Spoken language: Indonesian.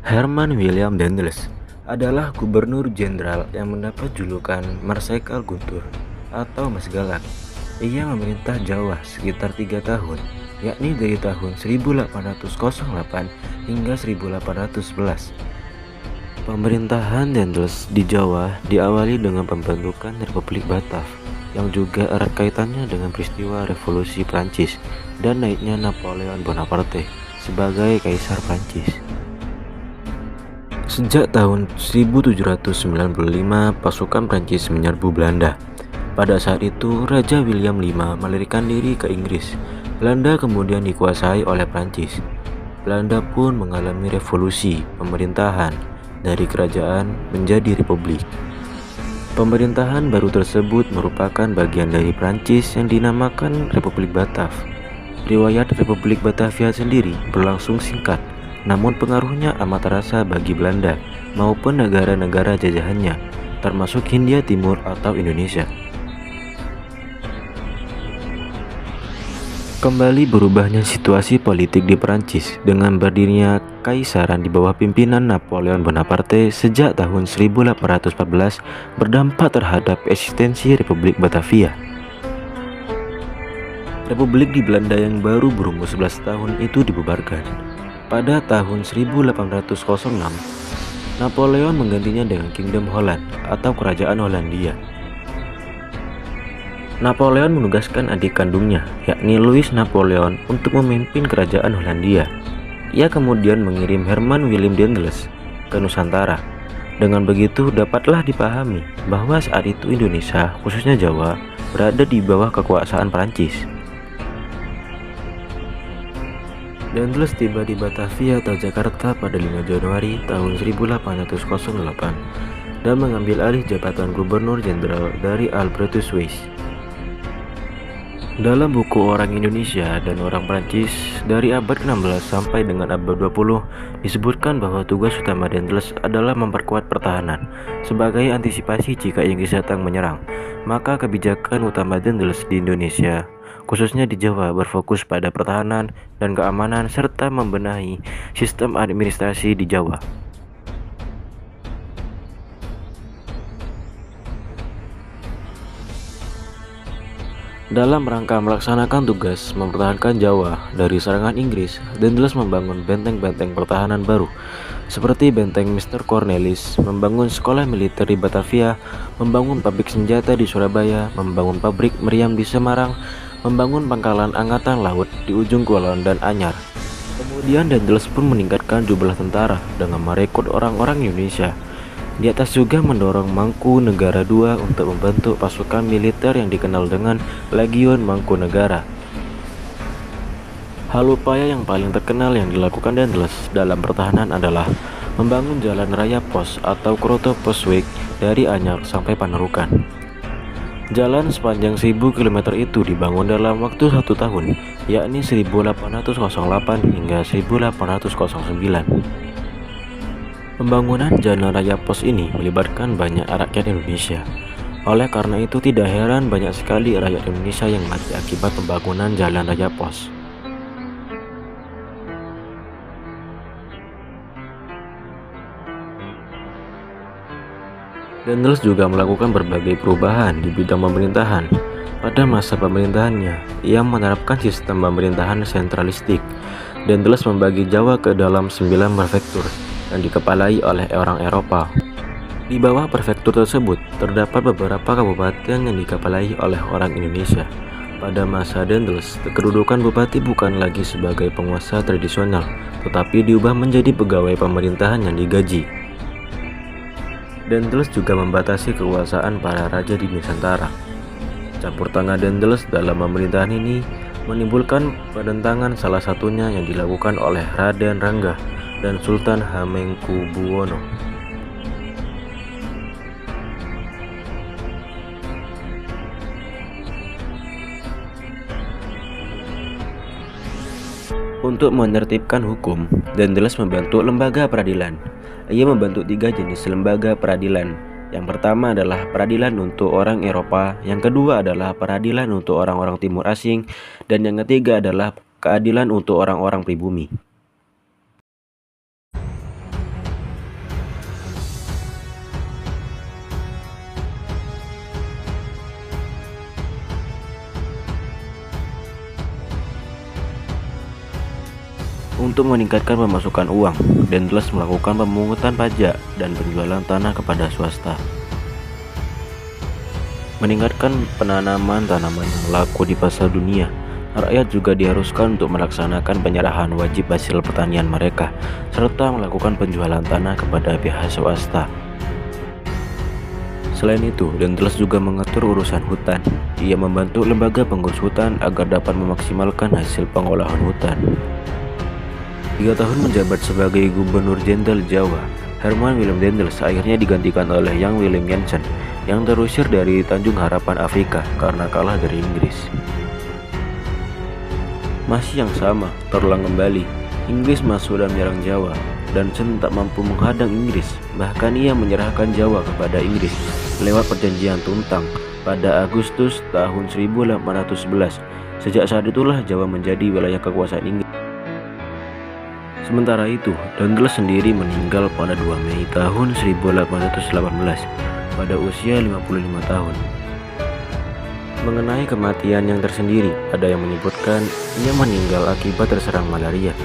Herman William Daendels adalah gubernur jenderal yang mendapat julukan Marsekal Guntur atau Mas Galak. Ia memerintah Jawa sekitar 3 tahun, yakni dari tahun 1808 hingga 1811. Pemerintahan Daendels di Jawa diawali dengan pembentukan Republik Batav yang juga erat kaitannya dengan peristiwa Revolusi Prancis dan naiknya Napoleon Bonaparte sebagai Kaisar Prancis. Sejak tahun 1795, pasukan Prancis menyerbu Belanda. Pada saat itu, Raja William V melarikan diri ke Inggris. Belanda kemudian dikuasai oleh Prancis. Belanda pun mengalami revolusi pemerintahan dari kerajaan menjadi republik. Pemerintahan baru tersebut merupakan bagian dari Prancis yang dinamakan Republik Batav. Riwayat Republik Batavia sendiri berlangsung singkat, namun pengaruhnya amat terasa bagi Belanda maupun negara-negara jajahannya, termasuk Hindia Timur atau Indonesia. Kembali berubahnya situasi politik di Perancis dengan berdirinya kaisaran di bawah pimpinan Napoleon Bonaparte sejak tahun 1814 berdampak terhadap eksistensi Republik Batavia. Republik di Belanda yang baru berumur 11 tahun itu dibubarkan. Pada tahun 1806, Napoleon menggantinya dengan Kingdom Holland atau Kerajaan Hollandia. Napoleon menugaskan adik kandungnya, yakni Louis Napoleon, untuk memimpin Kerajaan Hollandia. Ia kemudian mengirim Herman Willem Daendels ke Nusantara. Dengan begitu dapatlah dipahami bahwa saat itu Indonesia, khususnya Jawa, berada di bawah kekuasaan Prancis. Daendels tiba di Batavia atau Jakarta pada 5 Januari tahun 1808 dan mengambil alih jabatan Gubernur Jenderal dari Albertus Weiss. Dalam buku Orang Indonesia dan Orang Prancis dari abad ke-16 sampai dengan abad 20 disebutkan bahwa tugas utama Daendels adalah memperkuat pertahanan sebagai antisipasi jika Inggris datang menyerang. Maka kebijakan utama Daendels di Indonesia, khususnya di Jawa, berfokus pada pertahanan dan keamanan serta membenahi sistem administrasi di Jawa. Dalam rangka melaksanakan tugas mempertahankan Jawa dari serangan Inggris, Daendels membangun benteng-benteng pertahanan baru seperti Benteng Mr. Cornelis, membangun sekolah militer di Batavia, membangun pabrik senjata di Surabaya, membangun pabrik meriam di Semarang, membangun pangkalan angkatan laut di ujung Kulon dan Anyar. Kemudian Daendels pun meningkatkan jumlah tentara dengan merekrut orang-orang Indonesia. Di atas juga mendorong Mangkunegara II untuk membentuk pasukan militer yang dikenal dengan Legiun Mangkunegara. Hal upaya yang paling terkenal yang dilakukan Daendels dalam pertahanan adalah membangun jalan raya pos atau Kroto Posweg dari Anyar sampai Panerukan. Jalan sepanjang 1000 km itu dibangun dalam waktu 1 tahun, yakni 1808 hingga 1809. Pembangunan jalan raya pos ini melibatkan banyak rakyat Indonesia. Oleh karena itu tidak heran banyak sekali rakyat Indonesia yang mati akibat pembangunan jalan raya pos. Daendels juga melakukan berbagai perubahan di bidang pemerintahan. Pada masa pemerintahannya, ia menerapkan sistem pemerintahan sentralistik. Daendels membagi Jawa ke dalam 9 prefektur yang dikepalai oleh orang Eropa. Di bawah prefektur tersebut terdapat beberapa kabupaten yang dikepalai oleh orang Indonesia. Pada masa Daendels, kedudukan bupati bukan lagi sebagai penguasa tradisional, tetapi diubah menjadi pegawai pemerintahan yang digaji. Daendels juga membatasi kekuasaan para raja di Nusantara. Campur tangan Daendels dalam pemerintahan ini menimbulkan pertentangan, salah satunya yang dilakukan oleh Raden Rangga dan Sultan Hamengkubuwono. Untuk menertibkan hukum, Daendels membentuk lembaga peradilan. Ia membentuk 3 jenis lembaga peradilan. Yang pertama adalah peradilan untuk orang Eropa, yang kedua adalah peradilan untuk orang-orang Timur Asing, dan yang ketiga adalah keadilan untuk orang-orang pribumi. Untuk meningkatkan pemasukan uang, Dendles melakukan pemungutan pajak dan penjualan tanah kepada swasta. Meningkatkan penanaman tanaman yang laku di pasar dunia. Rakyat juga diharuskan untuk melaksanakan penyerahan wajib hasil pertanian mereka, serta melakukan penjualan tanah kepada pihak swasta. Selain itu, Dendles juga mengatur urusan hutan. Ia membantu lembaga pengurus hutan agar dapat memaksimalkan hasil pengolahan hutan. 3 tahun menjabat sebagai Gubernur Jenderal Jawa, Herman Willem Dendles akhirnya digantikan oleh Jan Willem Jansen yang terusir dari Tanjung Harapan Afrika karena kalah dari Inggris. Masih yang sama, terulang kembali. Inggris masuk dan menyerang Jawa. Jansen tak mampu menghadang Inggris, bahkan ia menyerahkan Jawa kepada Inggris lewat perjanjian Tuntang pada Agustus tahun 1811. Sejak saat itulah Jawa menjadi wilayah kekuasaan Inggris. Sementara itu, Dendles sendiri meninggal pada 2 Mei tahun 1818 pada usia 55 tahun. Mengenai kematian yang tersendiri, ada yang menyebutkan ia meninggal akibat terserang malaria.